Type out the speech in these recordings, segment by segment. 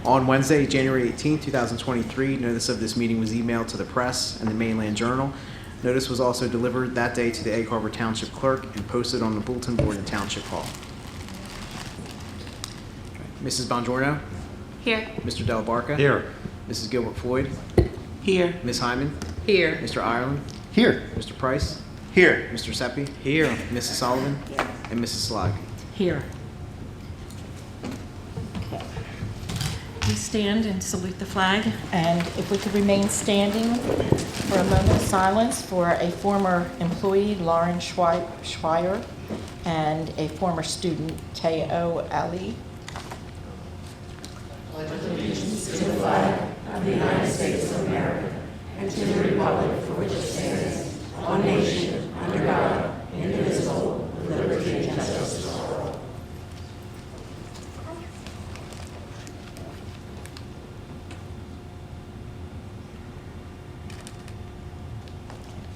On Wednesday, January 18, 2023, notice of this meeting was emailed to the press and the Mainland Journal. Notice was also delivered that day to the Egg Harbor Township Clerk and posted on the bulletin board in Township Hall. Mrs. Bongiorno? Here. Mr. Della Barca? Here. Mrs. Gilbert Floyd? Here. Ms. Hyman? Here. Mr. Ireland? Here. Mr. Price? Here. Mr. Seppi? Here. Mrs. Sullivan? And Mrs. Slag. Here. We stand and salute the flag, and if we could remain standing for a moment of silence for a former employee, Lauren Schweier, and a former student, Teo Ali.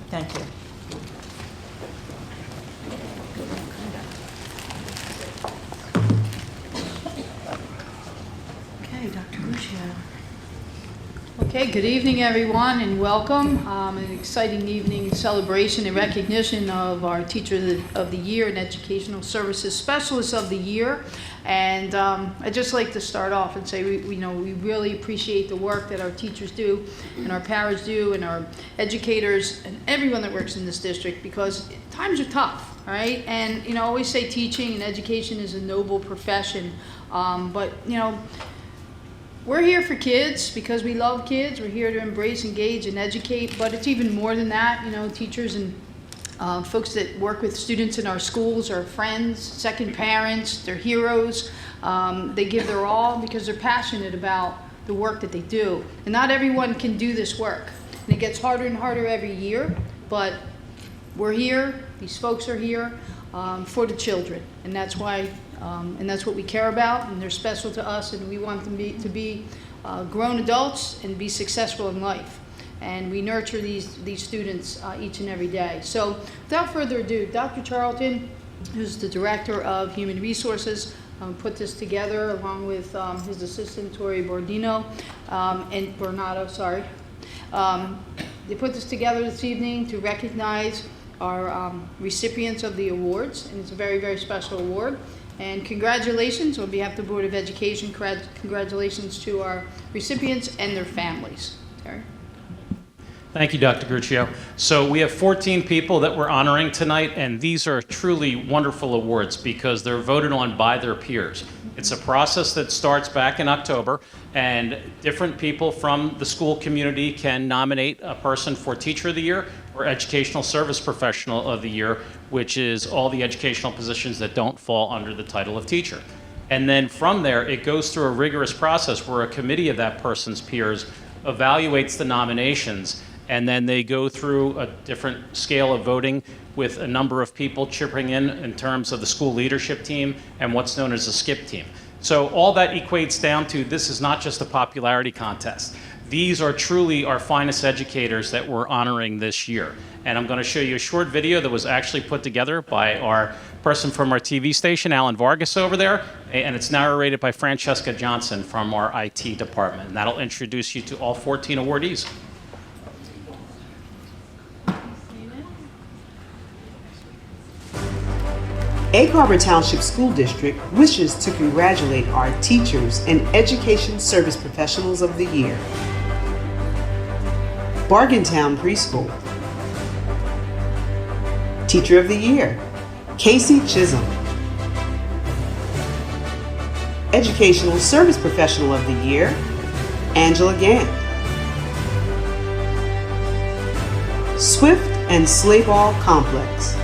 Thank you. Okay, Dr. Guccio. Okay, good evening, everyone, and welcome. An exciting evening celebration and recognition of our Teacher of the Year and Educational Services Specialist of the Year. And I'd just like to start off and say we really appreciate the work that our teachers do and our paras do and our educators and everyone that works in this district, because times are tough, right? And I always say teaching and education is a noble profession, but we're here for kids because we love kids. We're here to embrace, engage, and educate, but it's even more than that. Teachers and folks that work with students in our schools are friends, second parents, they're heroes. They give their all because they're passionate about the work that they do. And not everyone can do this work. And it gets harder and harder every year, but we're here, these folks are here for the children. And that's why, and that's what we care about, and they're special to us, and we want them to be grown adults and be successful in life. And we nurture these students each and every day. So without further ado, Dr. Charlton, who's the Director of Human Resources, put this together along with his assistant, Tori Bordino, and Bernardo, sorry. They put this together this evening to recognize our recipients of the awards, and it's a very, very special award. And congratulations on behalf of the Board of Education, congratulations to our recipients and their families. Terry? Thank you, Dr. Guccio. So we have 14 people that we're honoring tonight, and these are truly wonderful awards because they're voted on by their peers. It's a process that starts back in October, and different people from the school community can nominate a person for Teacher of the Year or Educational Service Professional of the Year, which is all the educational positions that don't fall under the title of teacher. And then from there, it goes through a rigorous process where a committee of that person's peers evaluates the nominations, and then they go through a different scale of voting with a number of people chipping in terms of the school leadership team and what's known as a skip team. So all that equates down to this is not just a popularity contest. These are truly our finest educators that we're honoring this year. And I'm going to show you a short video that was actually put together by our person from our TV station, Alan Vargas over there, and it's narrated by Francesca Johnson from our IT department. And that'll introduce you to all 14 awardees. Egg Harbor Township School District wishes to congratulate our teachers and education service professionals of the year. Bargaintown Preschool. Teacher of the Year, Casey Chisholm. Educational Service Professional of the Year, Angela Gant. Swift and Slayball Complex.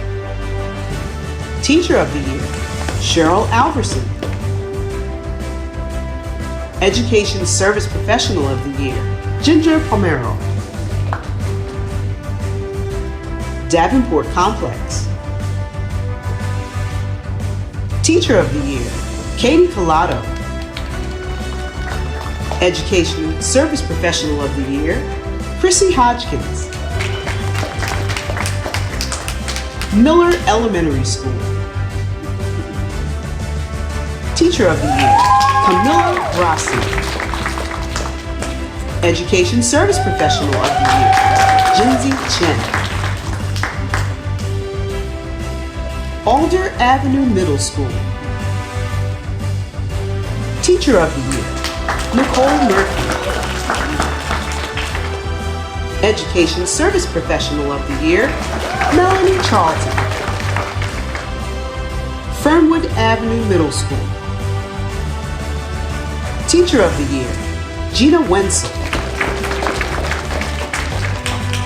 Teacher of the Year, Cheryl Alverson. Education Service Professional of the Year, Ginger Palmero. Davenport Complex. Teacher of the Year, Katie Collado. Education Service Professional of the Year, Chrissy Hodgkins. Miller Elementary School. Teacher of the Year, Camilla Rossi. Education Service Professional of the Year, Jinzi Chen. Alder Avenue Middle School. Teacher of the Year, Nicole Murphy. Education Service Professional of the Year, Melanie Charlton. Fernwood Avenue Middle School. Teacher of the Year, Gina Wenzel.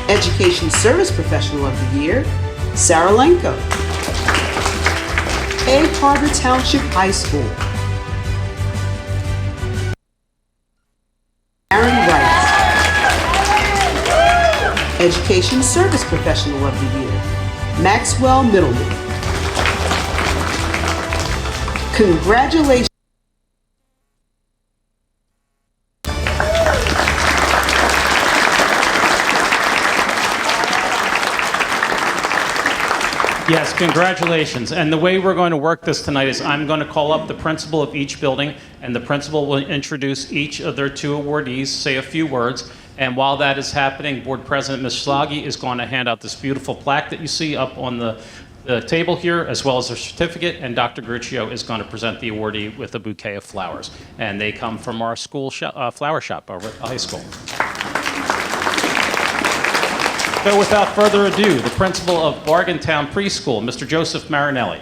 Education Service Professional of the Year, Sarah Lenko. Egg Harbor Township High School. Aaron Wright. Education Service Professional of the Year, Maxwell Middleman. Congratulations. Yes, congratulations. And the way we're going to work this tonight is I'm going to call up the principal of each building, and the principal will introduce each of their two awardees, say a few words. And while that is happening, Board President Ms. Schlage is going to hand out this beautiful plaque that you see up on the table here, as well as their certificate, and Dr. Gruccio is going to present the awardee with a bouquet of flowers. And they come from our school flower shop over at the high school. So without further ado, the principal of Bargaintown Preschool, Mr. Joseph Marinelli.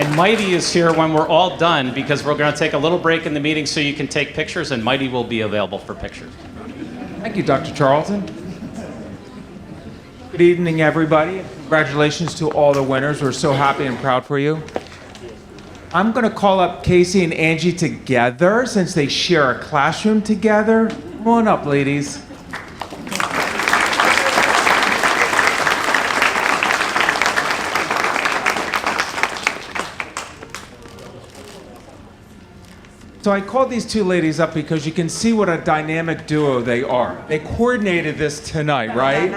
And Mighty is here when we're all done, because we're going to take a little break in the meeting so you can take pictures, and Mighty will be available for pictures. Thank you, Dr. Charlton. Good evening, everybody. Congratulations to all the winners. We're so happy and proud for you. I'm going to call up Casey and Angie together since they share a classroom together. Come on up, ladies. So I called these two ladies up because you can see what a dynamic duo they are. They coordinated this tonight, right?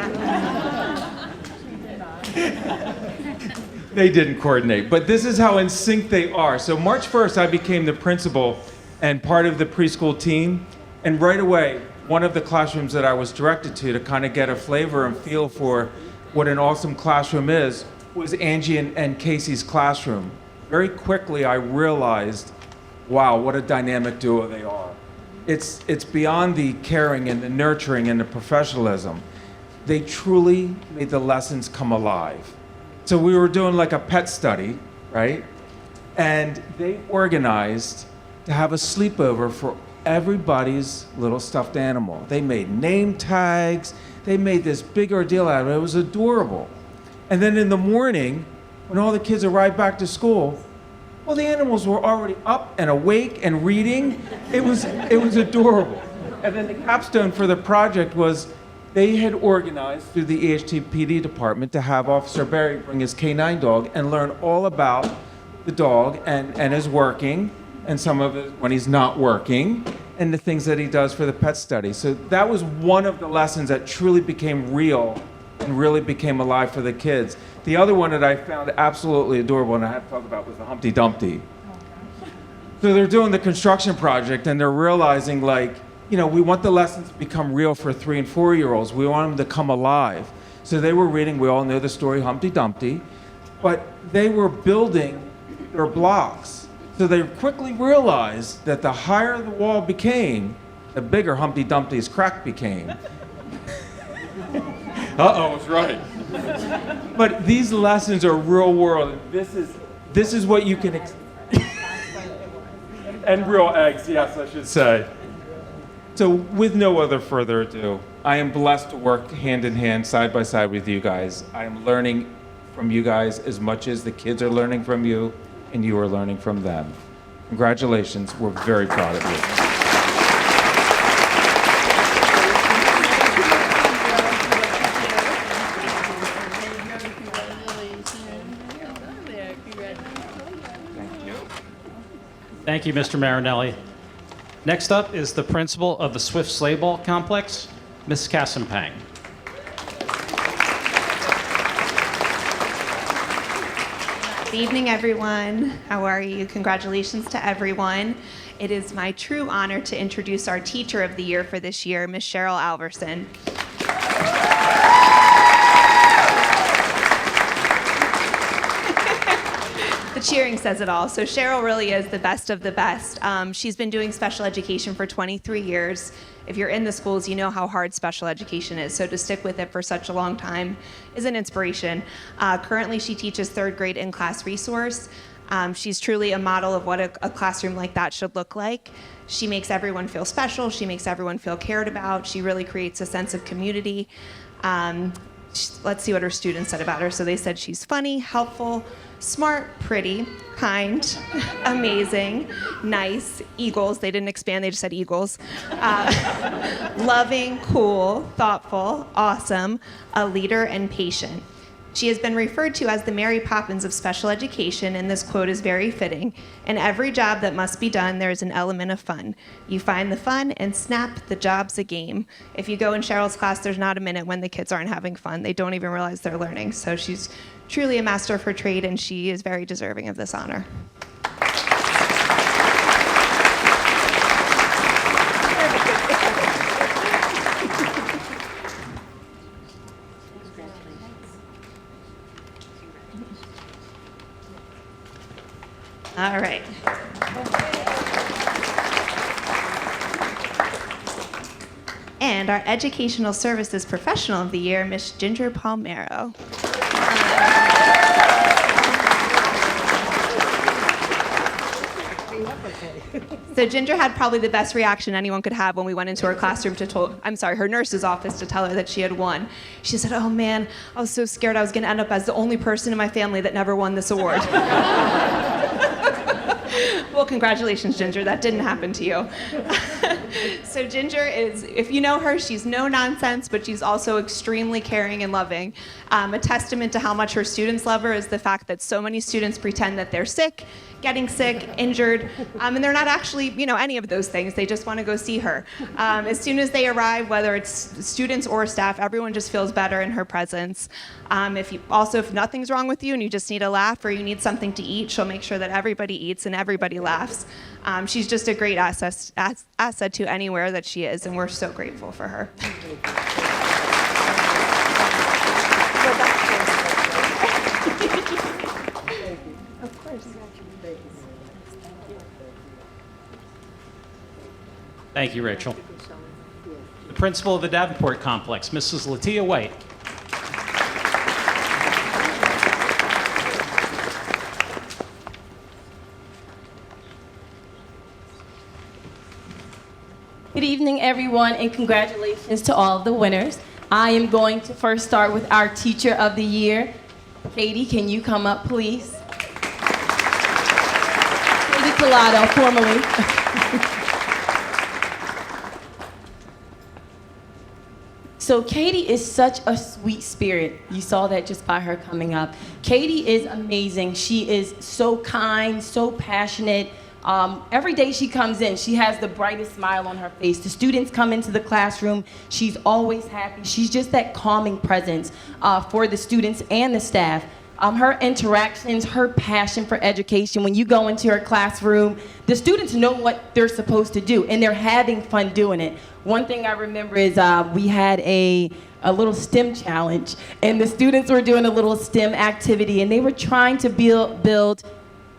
They didn't coordinate, but this is how in sync they are. So March 1st, I became the principal and part of the preschool team. And right away, one of the classrooms that I was directed to kind of get a flavor and feel for what an awesome classroom is, was Angie and Casey's classroom. Very quickly, I realized, wow, what a dynamic duo they are. It's beyond the caring and the nurturing and the professionalism. They truly made the lessons come alive. So we were doing like a pet study, right? And they organized to have a sleepover for everybody's little stuffed animal. They made name tags. They made this big ordeal out of it. It was adorable. And then in the morning, when all the kids arrived back to school, well, the animals were already up and awake and reading. It was adorable. And then the capstone for the project was they had organized through the EHTPD department to have Officer Berry bring his K9 dog and learn all about the dog and his working and some of it when he's not working and the things that he does for the pet study. So that was one of the lessons that truly became real and really became alive for the kids. The other one that I found absolutely adorable and I had to talk about was the Humpty Dumpty. So they're doing the construction project and they're realizing we want the lessons to become real for 3 and 4-year-olds. We want them to come alive. So they were reading, we all know the story, Humpty Dumpty, but they were building their blocks. So they quickly realized that the higher the wall became, the bigger Humpty Dumpty's crack became. Uh-oh, I was right. But these lessons are real world. This is what you can and real eggs, yes, I should say. So with no other further ado, I am blessed to work hand in hand, side by side with you guys. I am learning from you guys as much as the kids are learning from you and you are learning from them. Congratulations, we're very proud of you. Thank you, Mr. Marinelli. Next up is the principal of the Swift Sleigh Ball Complex, Ms. Kassempang. Good evening, everyone. How are you? Congratulations to everyone. It is my true honor to introduce our Teacher of the Year for this year, Ms. Cheryl Alverson. The cheering says it all. So Cheryl really is the best of the best. She's been doing special education for 23 years. If you're in the schools, you know how hard special education is. So to stick with it for such a long time is an inspiration. Currently, she teaches third grade in-class resource. She's truly a model of what a classroom like that should look like. She makes everyone feel special. She makes everyone feel cared about. She really creates a sense of community. Let's see what her students said about her. So they said she's funny, helpful, smart, pretty, kind, amazing, nice, eagles. They didn't expand, they just said eagles. Loving, cool, thoughtful, awesome, a leader, and patient. She has been referred to as the Mary Poppins of special education, and this quote is very fitting. In every job that must be done, there is an element of fun. You find the fun and snap, the job's a game. If you go in Cheryl's class, there's not a minute when the kids aren't having fun. They don't even realize they're learning. So she's truly a master of her trade, and she is very deserving of this honor. All right. And our Educational Services Professional of the Year, Miss Ginger Palmero. So Ginger had probably the best reaction anyone could have when we went into her classroom her nurse's office to tell her that she had won. She said, "Oh man, I was so scared I was gonna end up as the only person in my family that never won this award." Well, congratulations, Ginger. That didn't happen to you. So Ginger is, if you know her, she's no nonsense, but she's also extremely caring and loving. A testament to how much her students love her is the fact that so many students pretend that they're sick, getting sick, injured, and they're not actually, any of those things. They just want to go see her. As soon as they arrive, whether it's students or staff, everyone just feels better in her presence. If nothing's wrong with you and you just need a laugh or you need something to eat, she'll make sure that everybody eats and everybody laughs. She's just a great asset to anywhere that she is, and we're so grateful for her. Of course. Thank you, Rachel. The principal of the Davenport Complex, Mrs. Latia White. Good evening, everyone, and congratulations to all of the winners. I am going to first start with our Teacher of the Year. Katie, can you come up, please? Katie Collado, formally. So Katie is such a sweet spirit. You saw that just by her coming up. Katie is amazing. She is so kind, so passionate. Every day she comes in, she has the brightest smile on her face. The students come into the classroom, she's always happy. She's just that calming presence for the students and the staff. Her interactions, her passion for education. When you go into her classroom, the students know what they're supposed to do, and they're having fun doing it. One thing I remember is we had a little STEM challenge, and the students were doing a little STEM activity, and they were trying to build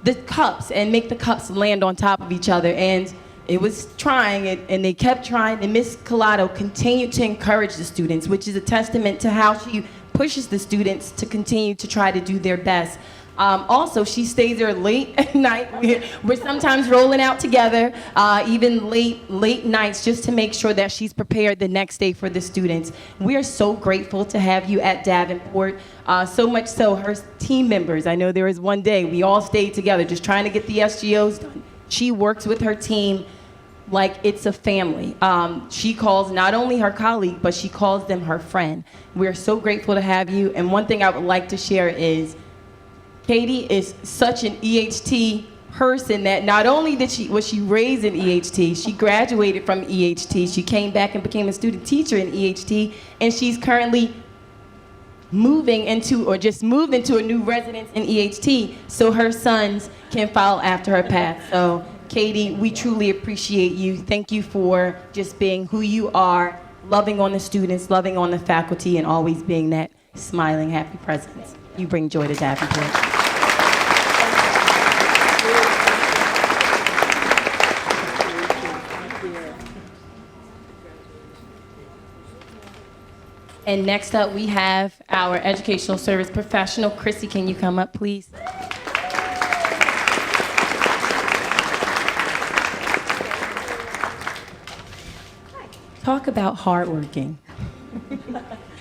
the cups and make the cups land on top of each other. And it was trying, and they kept trying, and Miss Collado continued to encourage the students, which is a testament to how she pushes the students to continue to try to do their best. Also, she stays there late at night. We're sometimes rolling out together, even late nights, just to make sure that she's prepared the next day for the students. We are so grateful to have you at Davenport. So much so, her team members, I know there was one day we all stayed together just trying to get the SGOs done. She works with her team like it's a family. She calls not only her colleague, but she calls them her friend. We're so grateful to have you. And one thing I would like to share is Katie is such an EHT person that not only was she raised in EHT, she graduated from EHT. She came back and became a student teacher in EHT, and she's currently moving into or just moved into a new residence in EHT so her sons can follow after her path. So Katie, we truly appreciate you. Thank you for just being who you are, loving on the students, loving on the faculty, and always being that smiling, happy presence. You bring joy to Davenport. And next up, we have our educational service professional. Chrissy, can you come up, please? Talk about hardworking.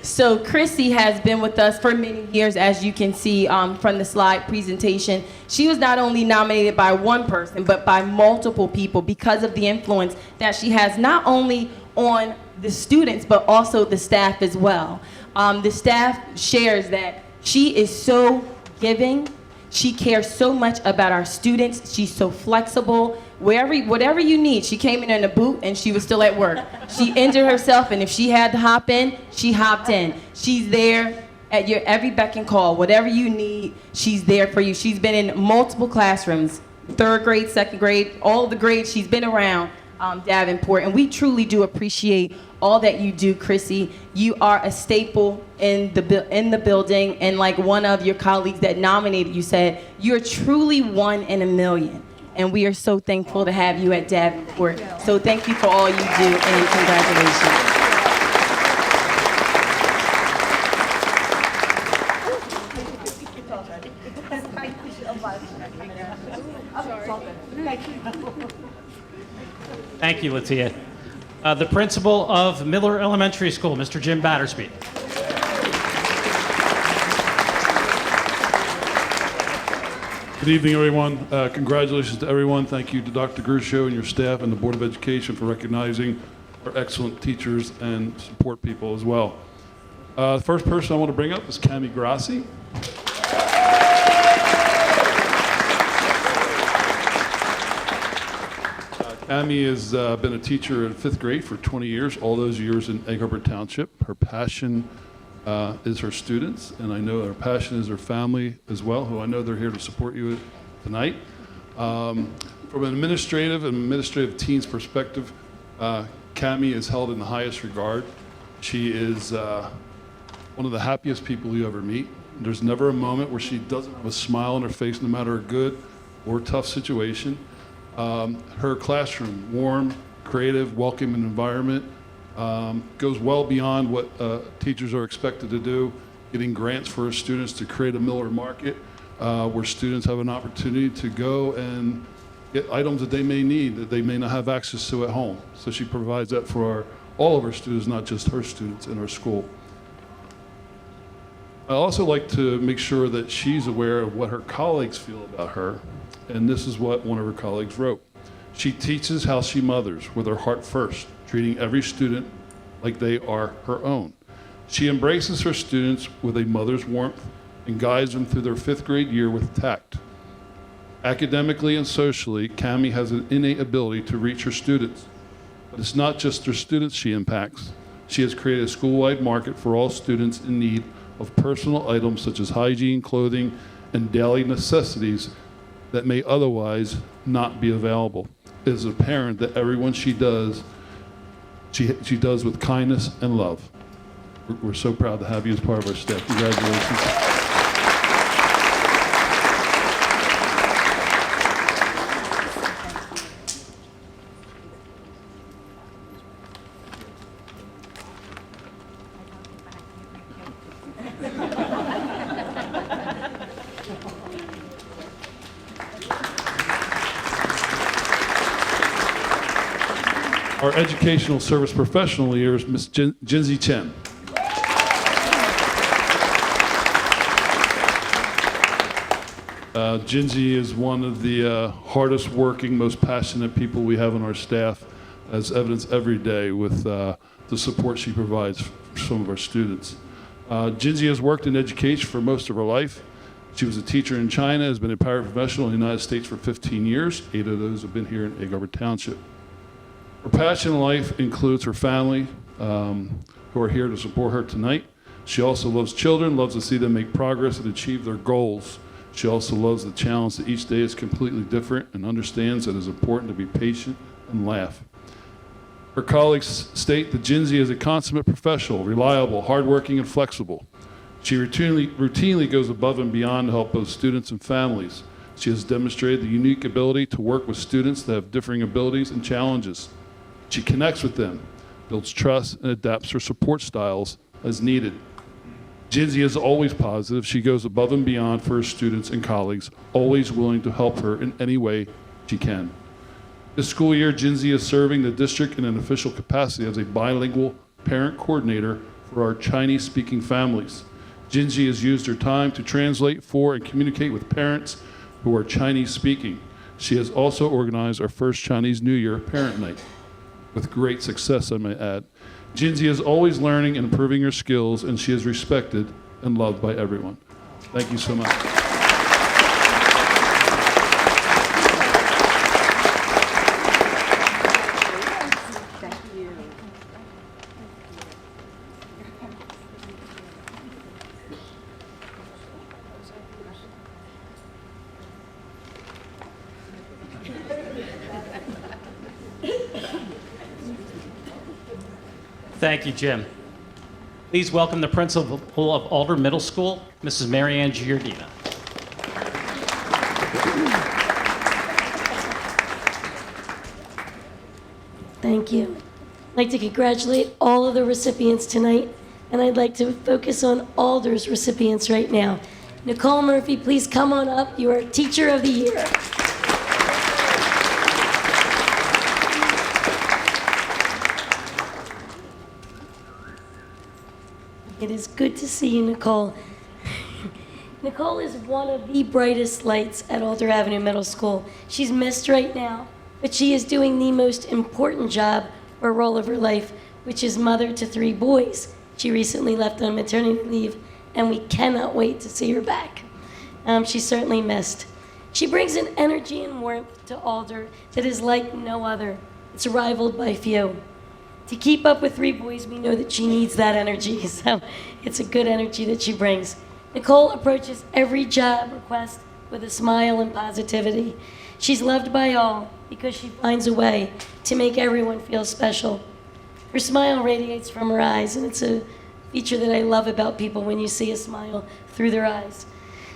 So Chrissy has been with us for many years, as you can see from the slide presentation. She was not only nominated by one person, but by multiple people because of the influence that she has not only on the students, but also the staff as well. The staff shares that she is so giving. She cares so much about our students. She's so flexible. Whatever you need. She came in a boot and she was still at work. She injured herself, and if she had to hop in, she hopped in. She's there at your every beck and call. Whatever you need, she's there for you. She's been in multiple classrooms, 3rd grade, 2nd grade, all the grades. She's been around Davenport, and we truly do appreciate all that you do, Chrissy. You are a staple in the building, and like one of your colleagues that nominated you said, you're truly one in a million. And we are so thankful to have you at Davenport. So thank you for all you do, and congratulations. Thank you, Latia. The principal of Miller Elementary School, Mr. Jim Battersby. Good evening, everyone. Congratulations to everyone. Thank you to Dr. Gruccio and your staff and the Board of Education for recognizing our excellent teachers and support people as well. The first person I want to bring up is Cami Grassi. Cami has been a teacher in 5th grade for 20 years, all those years in Egg Harbor Township. Her passion is her students, and I know her passion is her family as well, who I know they're here to support you tonight. From an administrative team's perspective, Cami is held in the highest regard. She is one of the happiest people you ever meet. There's never a moment where she doesn't have a smile on her face, no matter a good or tough situation. Her classroom, warm, creative, welcoming environment, goes well beyond what teachers are expected to do, getting grants for her students to create a Miller Market where students have an opportunity to go and get items that they may need that they may not have access to at home. So she provides that for all of our students, not just her students in our school. I also like to make sure that she's aware of what her colleagues feel about her, and this is what one of her colleagues wrote. She teaches how she mothers, with her heart first, treating every student like they are her own. She embraces her students with a mother's warmth and guides them through their 5th grade year with tact. Academically and socially, Cami has an innate ability to reach her students. But it's not just her students she impacts. She has created a school-wide market for all students in need of personal items such as hygiene, clothing, and daily necessities that may otherwise not be available. It is apparent that everyone she does with kindness and love. We're so proud to have you as part of our staff. Congratulations. Our educational service professional here is Ms. Jinzi Chen. Jinzi is one of the hardest working, most passionate people we have on our staff, as evidenced every day with the support she provides for some of our students. Jinzi has worked in education for most of her life. She was a teacher in China, has been a paraprofessional in the United States for 15 years. 8 of those have been here in Egg Harbor Township. Her passion in life includes her family, who are here to support her tonight. She also loves children, loves to see them make progress and achieve their goals. She also loves the challenge that each day is completely different and understands that it is important to be patient and laugh. Her colleagues state that Jinsey is a consummate professional, reliable, hardworking, and flexible. She routinely goes above and beyond to help both students and families. She has demonstrated the unique ability to work with students that have differing abilities and challenges. She connects with them, builds trust, and adapts her support styles as needed. Jinsey is always positive. She goes above and beyond for her students and colleagues, always willing to help her in any way she can. This school year, Jinsey is serving the district in an official capacity as a bilingual parent coordinator for our Chinese-speaking families. Jinsey has used her time to translate for and communicate with parents who are Chinese-speaking. She has also organized our first Chinese New Year Parent Night, with great success, I may add. Jinsey is always learning and improving her skills, and she is respected and loved by everyone. Thank you so much. Thank you, Jim. Please welcome the principal of Alder Middle School, Mrs. Marianne Giordina. Thank you. I'd like to congratulate all of the recipients tonight, and I'd like to focus on Alder's recipients right now. Nicole Murphy, please come on up. You are Teacher of the Year. It is good to see you, Nicole. Nicole is one of the brightest lights at Alder Avenue Middle School. She's missed right now, but she is doing the most important job or role of her life, which is mother to 3 boys. She recently left on maternity leave, and we cannot wait to see her back. She's certainly missed. She brings an energy and warmth to Alder that is like no other. It's rivaled by few. To keep up with 3 boys, we know that she needs that energy, so it's a good energy that she brings. Nicole approaches every job request with a smile and positivity. She's loved by all because she finds a way to make everyone feel special. Her smile radiates from her eyes, and it's a feature that I love about people when you see a smile through their eyes.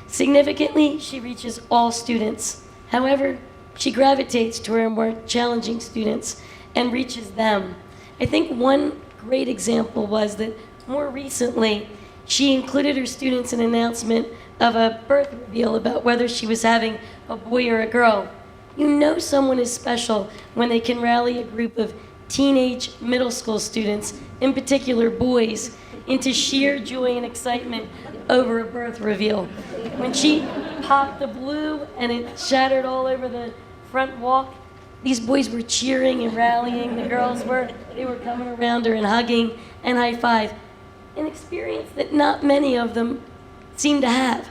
Significantly, she reaches all students. However, she gravitates to her more challenging students and reaches them. I think one great example was that more recently, she included her students in an announcement of a birth reveal about whether she was having a boy or a girl. You know someone is special when they can rally a group of teenage middle school students, in particular boys, into sheer joy and excitement over a birth reveal. When she popped the blue and it shattered all over the front walk, these boys were cheering and rallying. The girls were coming around her and hugging and high-five. An experience that not many of them seem to have.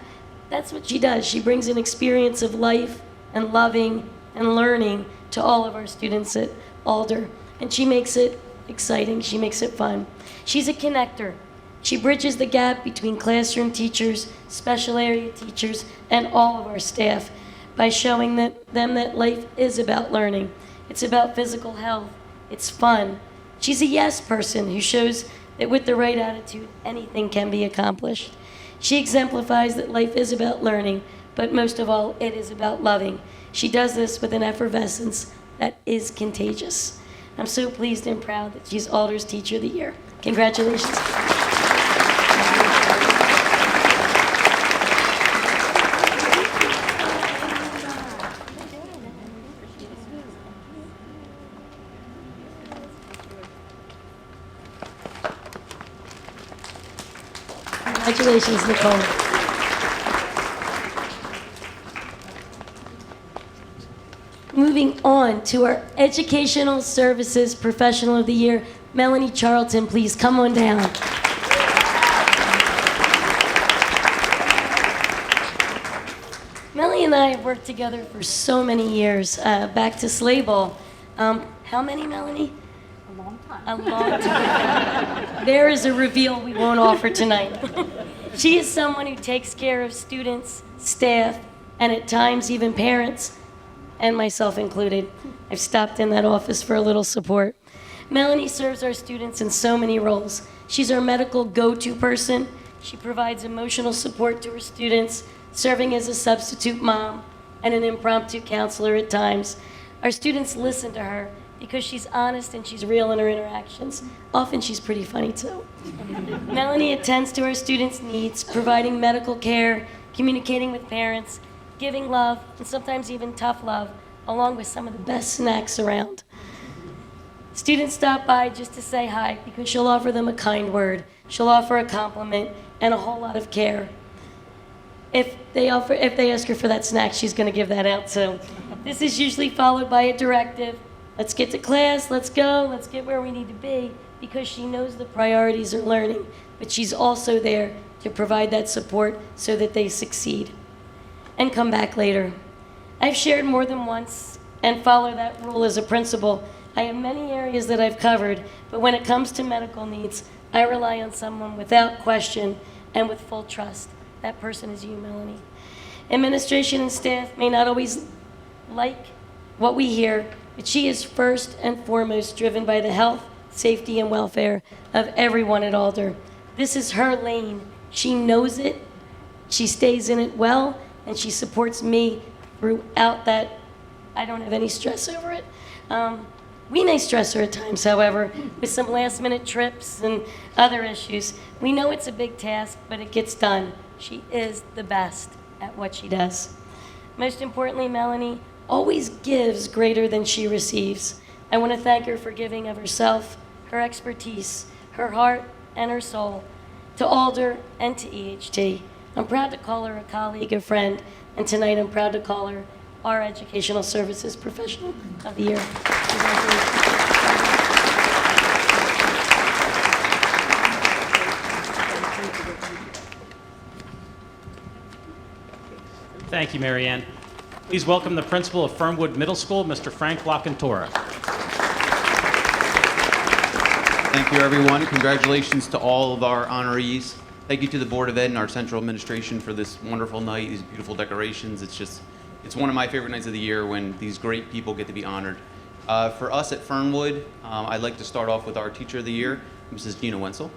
That's what she does. She brings an experience of life and loving and learning to all of our students at Alder. And she makes it exciting. She makes it fun. She's a connector. She bridges the gap between classroom teachers, special area teachers, and all of our staff by showing them that life is about learning. It's about physical health. It's fun. She's a yes person who shows that with the right attitude, anything can be accomplished. She exemplifies that life is about learning, but most of all, it is about loving. She does this with an effervescence that is contagious. I'm so pleased and proud that she's Alder's Teacher of the Year. Congratulations. Congratulations, Nicole. Moving on to our Educational Services Professional of the Year, Melanie Charlton, please come on down. Melanie and I have worked together for so many years, back to Sleigh Ball. How many, Melanie? A long time. A long time. there is a reveal we won't offer tonight. She is someone who takes care of students, staff, and at times even parents, and myself included. I've stopped in that office for a little support. Melanie serves our students in so many roles. She's our medical go-to person. She provides emotional support to her students, serving as a substitute mom and an impromptu counselor at times. Our students listen to her because she's honest and she's real in her interactions. Often she's pretty funny too. Melanie attends to our students' needs, providing medical care, communicating with parents, giving love, and sometimes even tough love, along with some of the best snacks around. Students stop by just to say hi because she'll offer them a kind word. She'll offer a compliment and a whole lot of care. If they ask her for that snack, she's going to give that out too. This is usually followed by a directive. Let's get to class, let's go, let's get where we need to be, because she knows the priorities are learning, but she's also there to provide that support so that they succeed and come back later. I've shared more than once and follow that rule as a principal. I have many areas that I've covered, but when it comes to medical needs, I rely on someone without question and with full trust. That person is you, Melanie. Administration and staff may not always like what we hear, but she is first and foremost driven by the health, safety, and welfare of everyone at Alder. This is her lane. She knows it, she stays in it well, and she supports me throughout that. I don't have any stress over it. We may stress her at times, however, with some last-minute trips and other issues. We know it's a big task, but it gets done. She is the best at what she does. Most importantly, Melanie always gives greater than she receives. I want to thank her for giving of herself, her expertise, her heart, and her soul to Alder and to EHT. I'm proud to call her a colleague, a friend, and tonight I'm proud to call her our Educational Services Professional of the Year. Congratulations. Thank you, Mary Ann. Please welcome the principal of Fernwood Middle School, Mr. Frank LaCantora. Thank you, everyone. Congratulations to all of our honorees. Thank you to the Board of Ed and our central administration for this wonderful night, these beautiful decorations. It's one of my favorite nights of the year when these great people get to be honored. For us at Fernwood, I'd like to start off with our Teacher of the Year, Mrs. Gina Wenzel.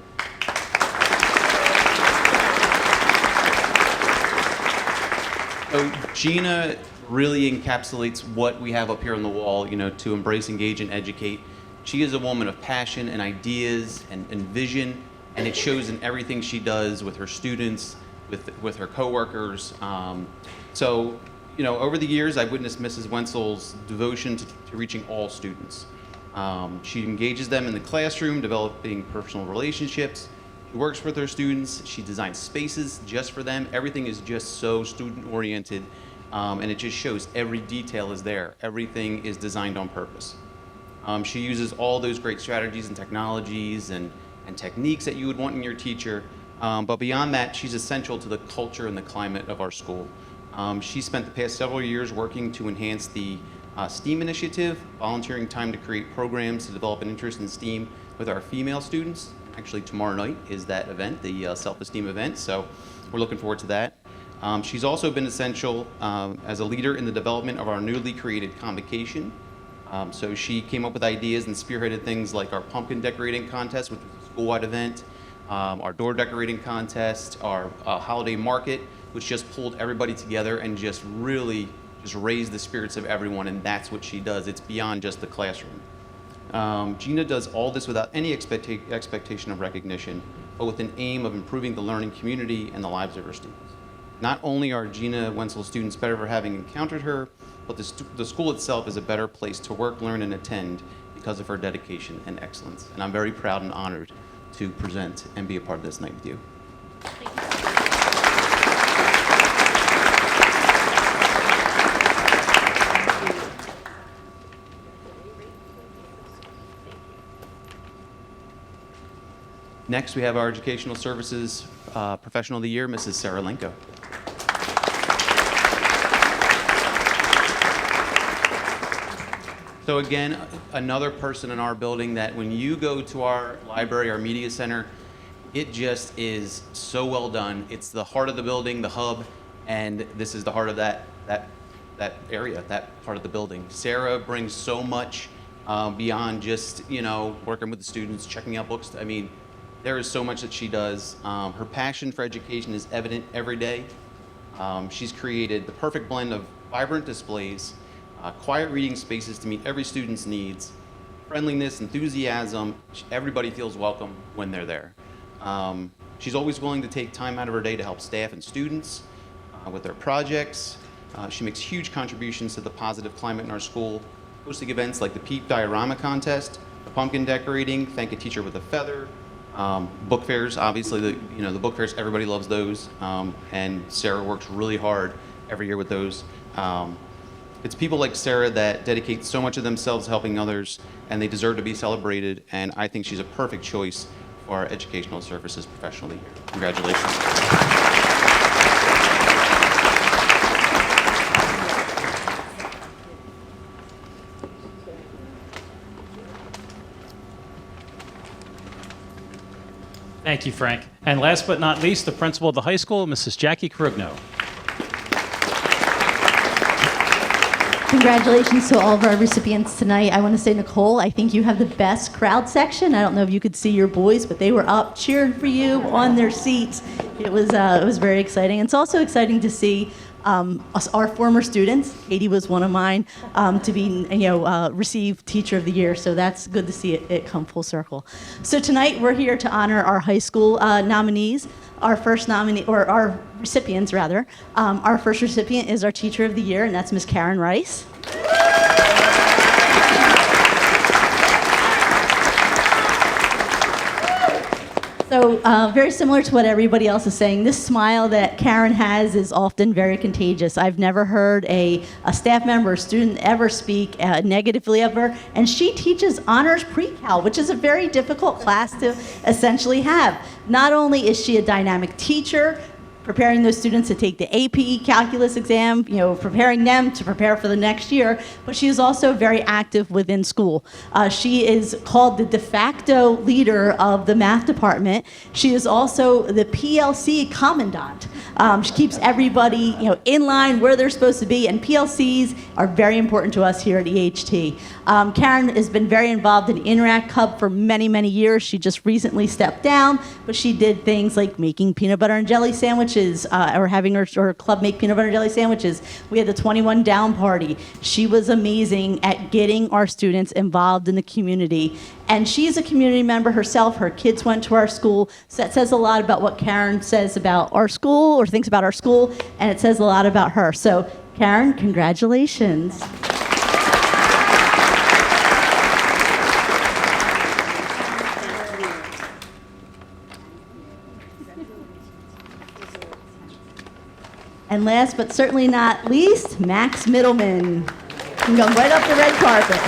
So Gina really encapsulates what we have up here on the wall, to embrace, engage, and educate. She is a woman of passion and ideas and vision, and it shows in everything she does with her students, with her coworkers. Over the years, I've witnessed Mrs. Wenzel's devotion to reaching all students. She engages them in the classroom, developing personal relationships. She works with her students. She designs spaces just for them. Everything is just so student-oriented, and it just shows every detail is there. Everything is designed on purpose. She uses all those great strategies and technologies and techniques that you would want in your teacher. But beyond that, she's essential to the culture and the climate of our school. She spent the past several years working to enhance the STEAM initiative, volunteering time to create programs to develop an interest in STEAM with our female students. Actually, tomorrow night is that event, the Self-Esteem event, so we're looking forward to that. She's also been essential as a leader in the development of our newly created convocation. So she came up with ideas and spearheaded things like our pumpkin decorating contest, which was a school-wide event, our door decorating contest, our holiday market, which just pulled everybody together and just really raised the spirits of everyone, and that's what she does. It's beyond just the classroom. Gina does all this without any expectation of recognition, but with an aim of improving the learning community and the lives of her students. Not only are Gina Wenzel students better for having encountered her, but the school itself is a better place to work, learn, and attend because of her dedication and excellence. And I'm very proud and honored to present and be a part of this night with you. Next, we have our Educational Services Professional of the Year, Mrs. Sarah Lenko. So again, another person in our building that when you go to our library, our media center, it just is so well done. It's the heart of the building, the hub, and this is the heart of that area, that part of the building. Sarah brings so much beyond just, working with the students, checking out books. I mean, there is so much that she does. Her passion for education is evident every day. She's created the perfect blend of vibrant displays, quiet reading spaces to meet every student's needs, friendliness, enthusiasm. Everybody feels welcome when they're there. She's always willing to take time out of her day to help staff and students with their projects. She makes huge contributions to the positive climate in our school, hosting events like the Peep Diorama Contest, the pumpkin decorating, Thank a Teacher with a Feather, book fairs. Obviously, the book fairs, everybody loves those, and Sarah works really hard every year with those. It's people like Sarah that dedicate so much of themselves helping others, and they deserve to be celebrated, and I think she's a perfect choice for our Educational Services Professional of the Year. Congratulations. Thank you, Frank. And last but not least, the principal of the high school, Mrs. Jackie Krugno. Congratulations to all of our recipients tonight. I want to say, Nicole, I think you have the best crowd section. I don't know if you could see your boys, but they were up cheering for you on their seats. It was very exciting. It's also exciting to see our former students. Katie was one of mine to be, receive Teacher of the Year. So that's good to see it come full circle. So tonight we're here to honor our high school nominees. Our first nominee, or our recipients rather. Our first recipient is our Teacher of the Year, and that's Miss Karen Rice. So very similar to what everybody else is saying, this smile that Karen has is often very contagious. I've never heard a staff member or student ever speak negatively of her, and she teaches honors pre-cal, which is a very difficult class to essentially have. Not only is she a dynamic teacher, preparing those students to take the AP calculus exam, preparing them to prepare for the next year, but she is also very active within school. She is called the de facto leader of the math department. She is also the PLC commandant. She keeps everybody, in line where they're supposed to be, and PLCs are very important to us here at EHT. Karen has been very involved in Interact Hub for many, many years. She just recently stepped down, but she did things like making peanut butter and jelly sandwiches, or having her club make peanut butter and jelly sandwiches. We had the 21 Down party. She was amazing at getting our students involved in the community. And she's a community member herself. Her kids went to our school. So that says a lot about what Karen says about our school, or thinks about our school, and it says a lot about her. So Karen, congratulations. And last but certainly not least, Max Middleman. You can go right up the red carpet.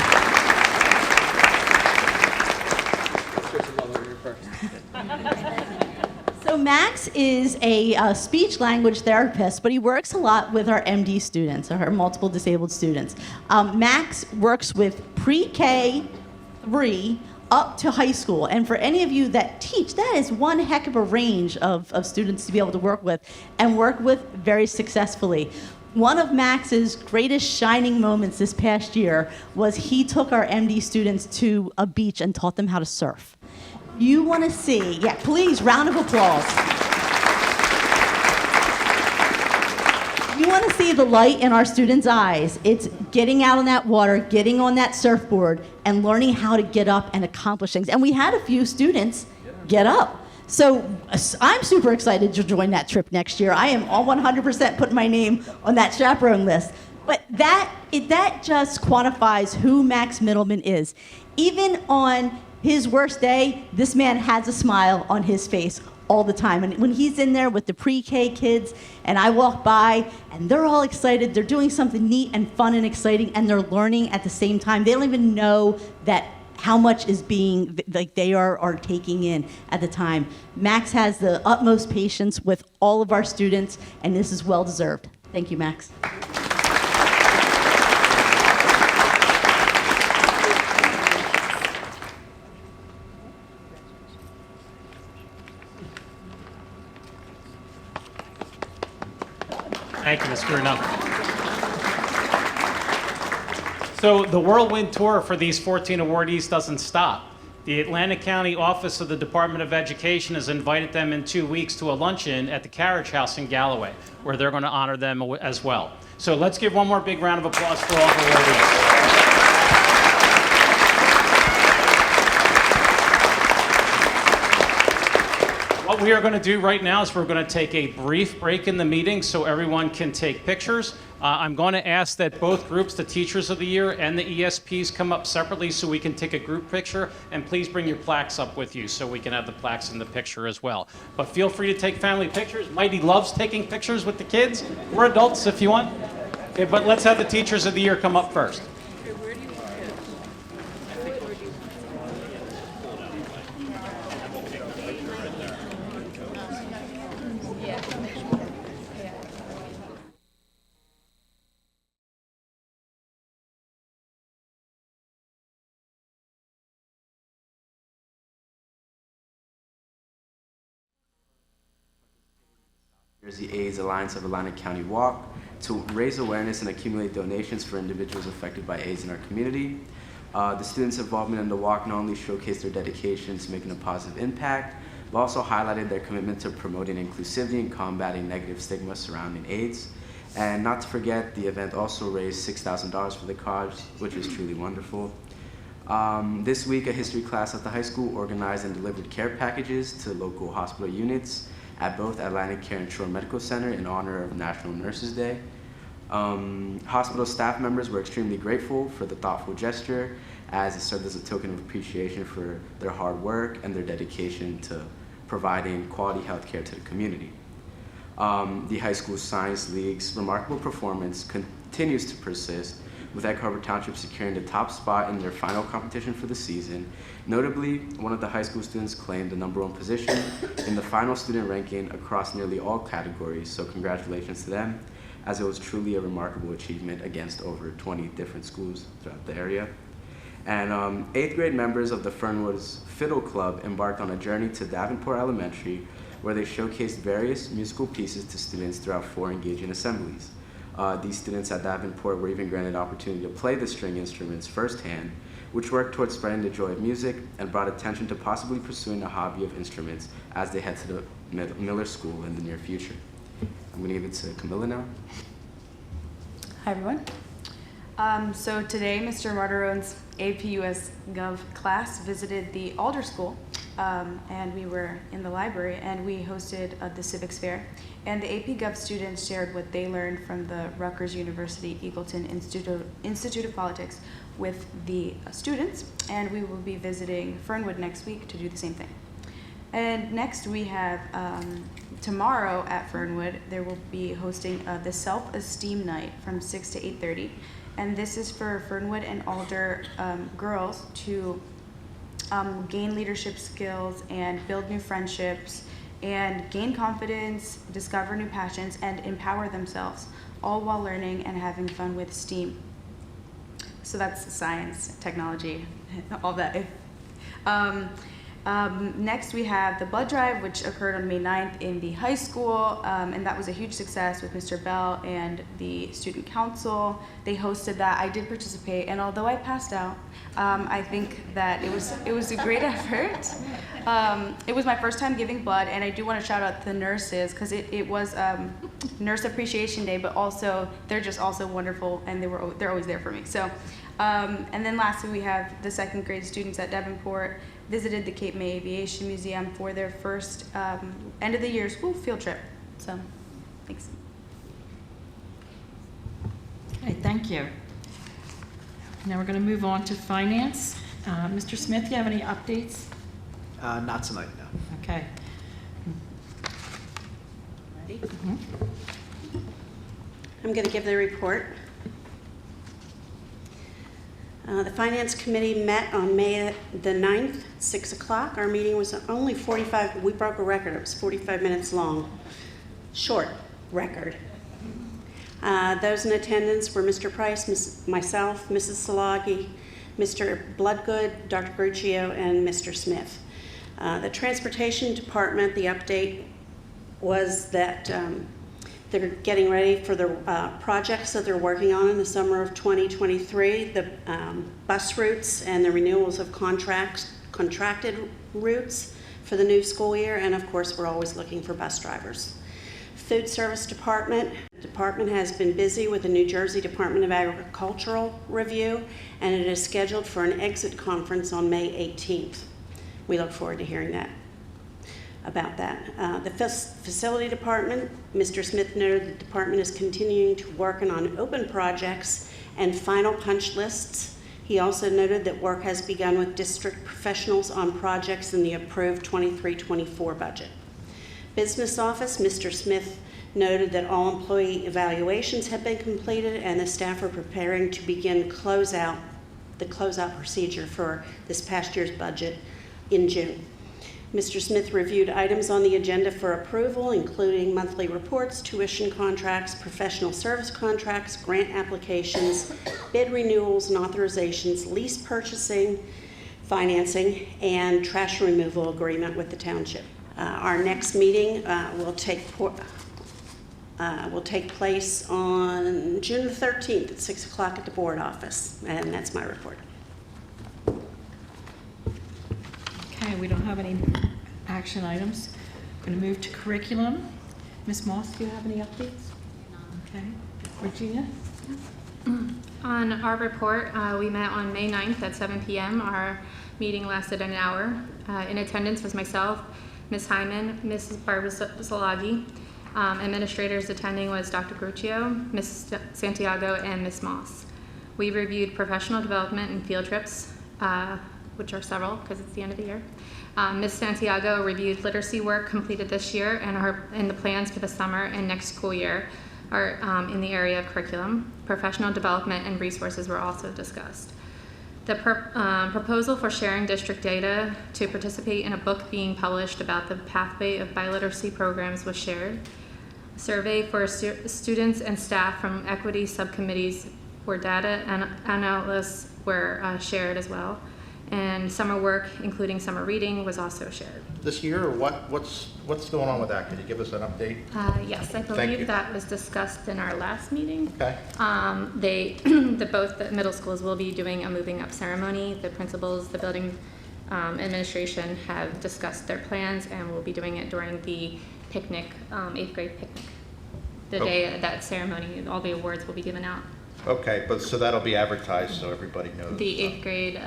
So Max is a speech language therapist, but he works a lot with our MD students, or our multiple disabled students. Max works with pre-K 3 up to high school. And for any of you that teach, that is one heck of a range of students to be able to work with, and work with very successfully. One of Max's greatest shining moments this past year was he took our MD students to a beach and taught them how to surf. You want to see, please, round of applause. You want to see the light in our students' eyes. It's getting out on that water, getting on that surfboard, and learning how to get up and accomplish things. And we had a few students get up. So I'm super excited to join that trip next year. I am all 100% putting my name on that chaperone list. But that just quantifies who Max Middleman is. Even on his worst day, this man has a smile on his face all the time. And when he's in there with the pre-K kids, and I walk by, and they're all excited, they're doing something neat and fun and exciting, and they're learning at the same time. They don't even know that how much is being, like, they are taking in at the time. Max has the utmost patience with all of our students, and this is well-deserved. Thank you, Max. Thank you, Ms. Bruno. So the whirlwind tour for these 14 awardees doesn't stop. The Atlantic County Office of the Department of Education has invited them in 2 weeks to a luncheon at the Carriage House in Galloway, where they're going to honor them as well. So let's give one more big round of applause for all the awardees. What we are going to do right now is we're going to take a brief break in the meeting so everyone can take pictures. I'm going to ask that both groups, the Teachers of the Year and the ESPs, come up separately so we can take a group picture. And please bring your plaques up with you so we can have the plaques in the picture as well. But feel free to take family pictures. Mighty loves taking pictures with the kids. We're adults if you want. Okay, but let's have the Teachers of the Year come up first. Jersey AIDS Alliance of Atlantic County Walk to raise awareness and accumulate donations for individuals affected by AIDS in our community. The students' involvement in the walk not only showcased their dedication to making a positive impact, but also highlighted their commitment to promoting inclusivity and combating negative stigma surrounding AIDS. And not to forget, the event also raised $6,000 for the cause, which is truly wonderful. This week, a history class at the high school organized and delivered care packages to local hospital units at both Atlantic Care and Shore Medical Center in honor of National Nurses Day. Hospital staff members were extremely grateful for the thoughtful gesture, as it served as a token of appreciation for their hard work and their dedication to providing quality health care to the community. The High School Science League's remarkable performance continues to persist, with Egg Harbor Township securing the top spot in their final competition for the season. Notably, one of the high school students claimed the #1 position in the final student ranking across nearly all categories, so congratulations to them, as it was truly a remarkable achievement against over 20 different schools throughout the area. And 8th grade members of the Fernwoods Fiddle Club embarked on a journey to Davenport Elementary, where they showcased various musical pieces to students throughout 4 engaging assemblies. These students at Davenport were even granted the opportunity to play the string instruments firsthand, which worked towards spreading the joy of music and brought attention to possibly pursuing a hobby of instruments as they head to the Miller School in the near future. I'm going to give it to Camilla now. Hi, everyone. So today, Mr. Martirone's APUS Gov class visited the Alder School, and we were in the library, and we hosted the Civics Fair. And the AP Gov students shared what they learned from the Rutgers University Eagleton Institute of Politics with the students, and we will be visiting Fernwood next week to do the same thing. And next we have, tomorrow at Fernwood, there will be hosting the Self-Esteem Night from 6 to 8:30. And this is for Fernwood and Alder girls to gain leadership skills and build new friendships and gain confidence, discover new passions, and empower themselves, all while learning and having fun with STEAM. So that's science, technology, all that. Next we have the blood drive, which occurred on May 9th in the high school, and that was a huge success with Mr. Bell and the student council. They hosted that. I did participate, and although I passed out, I think that it was a great effort. It was my first time giving blood, and I do want to shout out the nurses, because it was Nurse Appreciation Day, but also they're just also wonderful, and they're always there for me. So, and then lastly we have the 2nd grade students at Davenport visited the Cape May Aviation Museum for their first end of the year school field trip. So, thanks. Okay, thank you. Now we're going to move on to finance. Mr. Smith, you have any updates? Not tonight, no. Okay. Ready? Mm-hmm. I'm going to give the report. The Finance Committee met on May the 9th, 6 o'clock. Our meeting was only 45, we broke a record, it was 45 minutes long. Short record. Those in attendance were Mr. Price, myself, Mrs. Salagi, Mr. Bloodgood, Dr. Gruccio, and Mr. Smith. The Transportation Department, the update was that They're getting ready for the projects that they're working on in the summer of 2023, the bus routes and the renewals of contracted routes for the new school year, and of course, we're always looking for bus drivers. Food Service Department. The department has been busy with the New Jersey Department of Agricultural review, and it is scheduled for an exit conference on May 18th. We look forward to hearing about that. The Facility Department, Mr. Smith noted the department is continuing to work on open projects and final punch lists. He also noted that work has begun with district professionals on projects in the approved 23-24 budget. Business Office, Mr. Smith noted that all employee evaluations have been completed and the staff are preparing to begin the closeout procedure for this past year's budget in June. Mr. Smith reviewed items on the agenda for approval, including monthly reports, tuition contracts, professional service contracts, grant applications, bid renewals and authorizations, lease purchasing, financing, and trash removal agreement with the township. Our next meeting will take place on June the 13th at 6 o'clock at the board office, and that's my report. Okay, we don't have any action items. I'm going to move to curriculum. Ms. Moss, do you have any updates? Okay. Regina? On our report, we met on May 9th at 7 p.m. Our meeting lasted an hour. In attendance was myself, Ms. Hyman, Mrs. Barbara Zalagi. Administrators attending was Dr. Gruccio, Ms. Santiago, and Ms. Moss. We reviewed professional development and field trips, which are several because it's the end of the year. Ms. Santiago reviewed literacy work completed this year and the plans for the summer and next school year are in the area of curriculum. Professional development and resources were also discussed. The proposal for sharing district data to participate in a book being published about the pathway of biliteracy programs was shared. A survey for students and staff from equity subcommittees for data and analysts were shared as well. And summer work, including summer reading, was also shared. This year, or what's going on with that? Can you give us an update? Yes, I Thank you. believe that was discussed in our last meeting. Okay. Both the middle schools will be doing a moving up ceremony. The principals, the building administration have discussed their plans and will be doing it during the picnic, 8th grade picnic. The day of that ceremony, all the awards will be given out. Okay, but so that'll be advertised so everybody knows. The 8th grade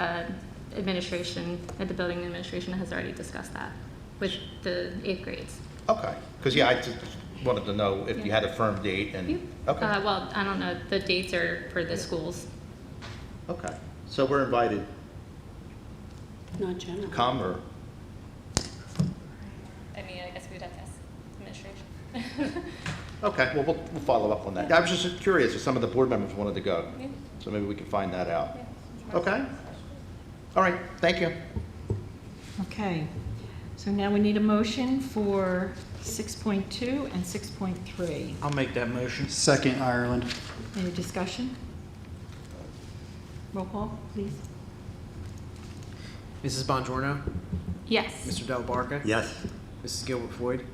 administration, the building administration has already discussed that with the 8th grades. Okay, because I just wanted to know if you had a firm date and, okay. Well, I don't know, the dates are for the schools. Okay, so we're invited Not general. to come or? I mean, I guess we'd have to ask administration. Okay, well, we'll follow up on that. I was just curious if some of the board members wanted to go. Yeah. So maybe we can find that out. Okay. All right, thank you. Okay. So now we need a motion for 6.2 and 6.3. I'll make that motion. Second, Ireland. Any discussion? Roll call, please. Mrs. Bongiorno? Yes. Mr. Del Barca? Yes. Mrs. Gilbert Floyd?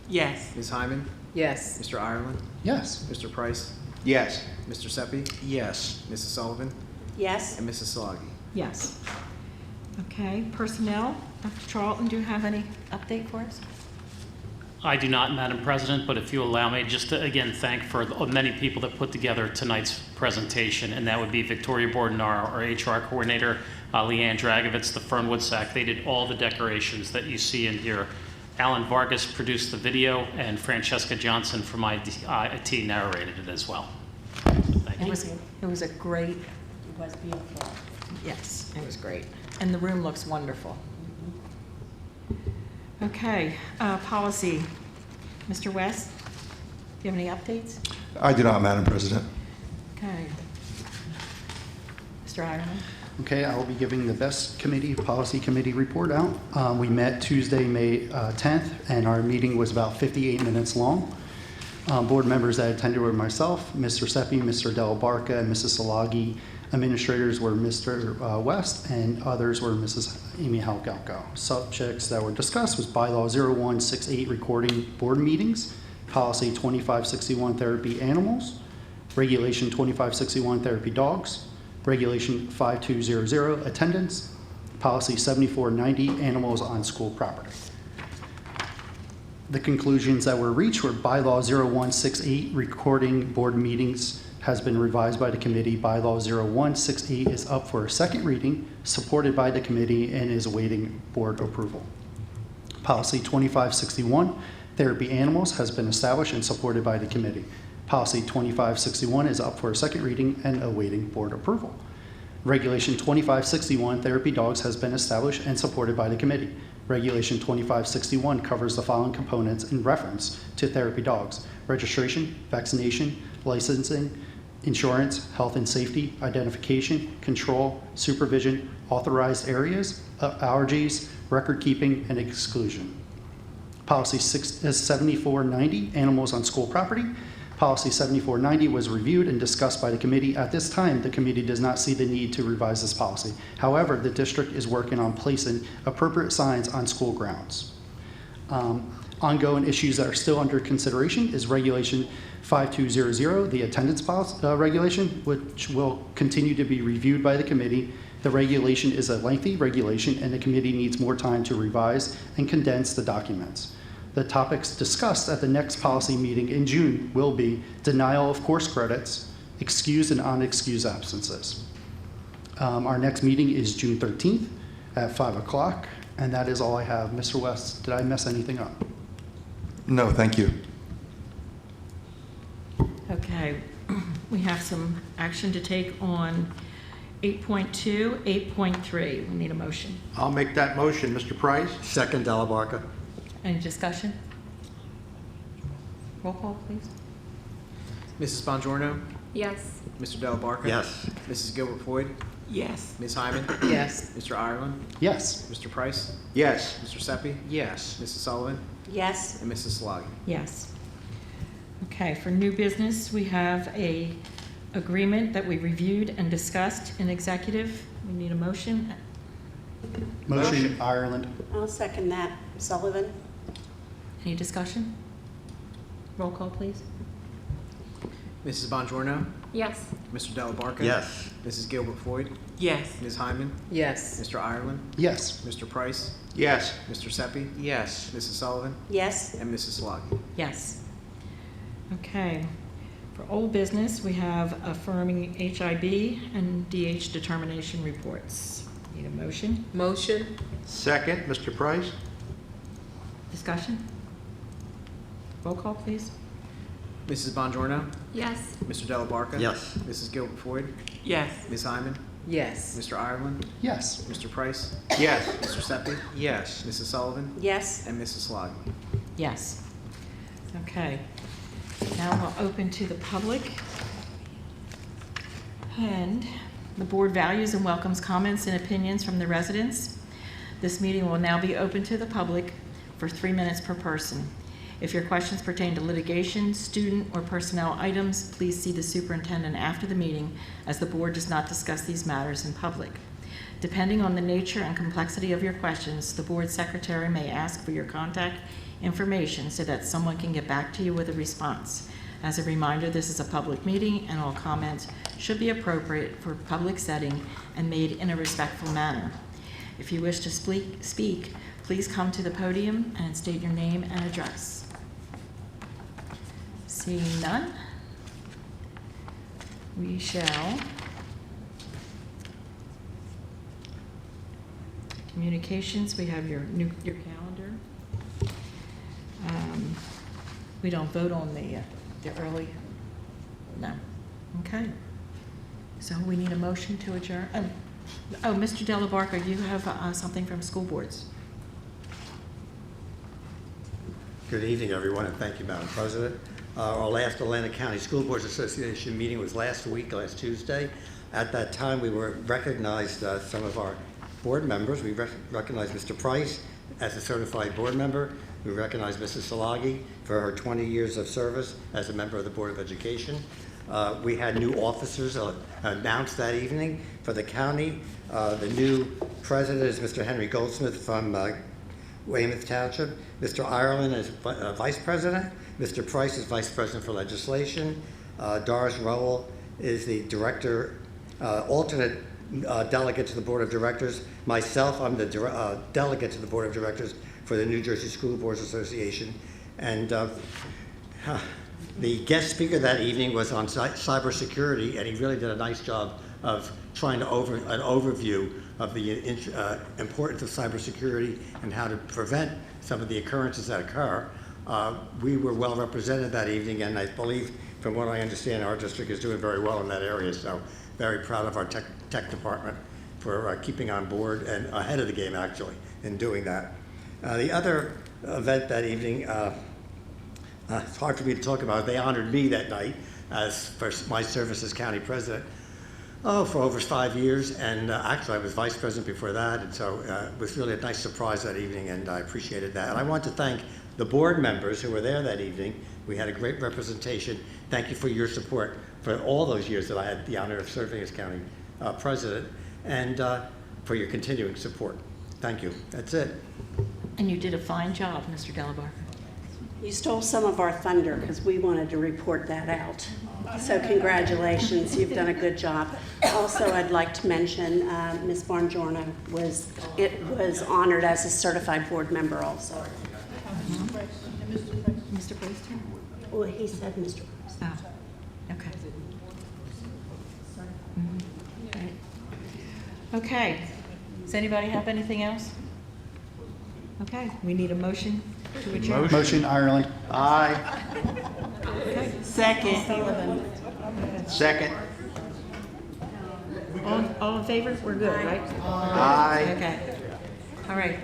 Yes. Ms. Hyman? Yes. Mr. Ireland? Yes. Mr. Price? Yes. Mr. Seppi? Yes. Mrs. Sullivan? Yes. And Mrs. Solagi? Yes. Okay, personnel. Dr. Charlton, do you have any update for us? I do not, Madam President, but if you allow me, just to again thank for the many people that put together tonight's presentation, and that would be Victoria Borden, our HR coordinator, Leanne Dragovitz, the Fernwood SAC. They did all the decorations that you see in here. Alan Vargas produced the video, and Francesca Johnson from IT narrated it as well. Thank you. It was a great, It was beautiful. yes, it was great. And the room looks wonderful. Okay, policy. Mr. West, do you have any updates? I do not, Madam President. Okay. Mr. Ireland? Okay, I will be giving the best policy committee report out. We met Tuesday, May 10th, and our meeting was about 58 minutes long. Board members that attended were myself, Mr. Seppi, Mr. Del Barca, and Mrs. Salagi. Administrators were Mr. West, and others were Mrs. Amy Halgalko. Subjects that were discussed was Bylaw 0168, recording board meetings, Policy 2561, therapy animals. Regulation 2561, therapy dogs. Regulation 5200, attendance. Policy 7490, animals on school property. The conclusions that were reached were bylaw 0168, recording board meetings, has been revised by the committee. Bylaw 0168 is up for a second reading, supported by the committee, and is awaiting board approval. Policy 2561, therapy animals, has been established and supported by the committee. Policy 2561 is up for a second reading and awaiting board approval. Regulation 2561, therapy dogs, has been established and supported by the committee. Regulation 2561 covers the following components in reference to therapy dogs: registration, vaccination, licensing, insurance, health and safety, identification, control, supervision, authorized areas, allergies, record keeping, and exclusion. Policy 7490, animals on school property. Policy 7490 was reviewed and discussed by the committee. At this time, the committee does not see the need to revise this policy. However, the district is working on placing appropriate signs on school grounds. Ongoing issues that are still under consideration is Regulation 5200, the attendance policy, regulation, which will continue to be reviewed by the committee. The regulation is a lengthy regulation, and the committee needs more time to revise and condense the documents. The topics discussed at the next policy meeting in June will be denial of course credits, excused and unexcused absences. Our next meeting is June 13th at 5 o'clock, and that is all I have. Mr. West, did I mess anything up? No, thank you. Okay, we have some action to take on 8.2, 8.3. We need a motion. I'll make that motion, Mr. Price. Second, Delabarka. Any discussion? Roll call, please. Mrs. Bongiorno? Yes. Mr. Delabarka? Yes. Mrs. Gilbert-Floyd? Yes. Ms. Hyman? Yes. Mr. Ireland? Yes. Mr. Price? Yes. Mr. Seppi? Yes. Mrs. Sullivan? Yes. And Mrs. Solagi? Yes. Okay, for new business, we have a agreement that we reviewed and discussed in executive. We need a motion. Motion, Ireland. I'll second that. Sullivan? Any discussion? Roll call, please. Mrs. Bongiorno? Yes. Mr. Delabarka? Yes. Mrs. Gilbert-Floyd? Yes. Ms. Hyman? Yes. Mr. Ireland? Yes. Mr. Price? Yes. Mr. Seppi? Yes. Mrs. Sullivan? Yes. And Mrs. Solagi? Yes. Okay. For old business, we have affirming HIB and DH determination reports. Need a motion? Motion. Second, Mr. Price. Discussion? Roll call, please. Mrs. Bongiorno? Yes. Mr. Delabarka? Yes. Mrs. Gilbert-Floyd? Yes. Ms. Hyman? Yes. Mr. Ireland? Yes. Mr. Price? Yes. Mr. Seppi? Yes. Mrs. Sullivan? Yes. And Mrs. Solagi? Yes. Okay. Now we'll open to the public. And the board values and welcomes comments and opinions from the residents. This meeting will now be open to the public for 3 minutes per person. If your questions pertain to litigation, student, or personnel items, please see the superintendent after the meeting, as the board does not discuss these matters in public. Depending on the nature and complexity of your questions, the board secretary may ask for your contact information so that someone can get back to you with a response. As a reminder, this is a public meeting and all comments should be appropriate for a public setting and made in a respectful manner. If you wish to speak, please come to the podium and state your name and address. Seeing none, we shall communications. We have your calendar. We don't vote on the early. No. Okay. So we need a motion to adjourn. Oh, Mr. Delabarka, you have something from school boards. Good evening, everyone, and thank you, Madam President. Our last Atlantic County School Boards Association meeting was last Tuesday. At that time, we recognized some of our board members. We recognized Mr. Price as a certified board member. We recognized Mrs. Solagi for her 20 years of service as a member of the Board of Education. We had new officers announced that evening for the county. The new president is Mr. Henry Goldsmith from Weymouth Township. Mr. Ireland is Vice President. Mr. Price is Vice President for Legislation. Doris Rowell is the Director, alternate delegate to the Board of Directors. Myself, I'm the delegate to the Board of Directors for the New Jersey School Boards Association. And the guest speaker that evening was on cybersecurity, and he really did a nice job of trying to an overview of the importance of cybersecurity and how to prevent some of the occurrences that occur. We were well represented that evening, and I believe, from what I understand, our district is doing very well in that area. So very proud of our tech department for keeping on board and ahead of the game, actually, in doing that. The other event that evening, it's hard for me to talk about. They honored me that night as for my service as county president. For over 5 years, and actually I was vice president before that, and so it was really a nice surprise that evening, and I appreciated that. And I want to thank the board members who were there that evening. We had a great representation. Thank you for your support for all those years that I had the honor of serving as county president, and for your continuing support. Thank you. That's it. And you did a fine job, Mr. Delabarka. You stole some of our thunder because we wanted to report that out. So congratulations, you've done a good job. Also, I'd like to mention Ms. Barngiorno was honored as a certified board member also. Mr. Priest? Well, he said Mr. Priest. Oh, okay. Right. Okay. Does anybody have anything else? Okay, we need a motion to adjourn. Motion, Ireland. Aye. Okay. Second. Second. All in favor? We're good, right? Aye. Okay. All right.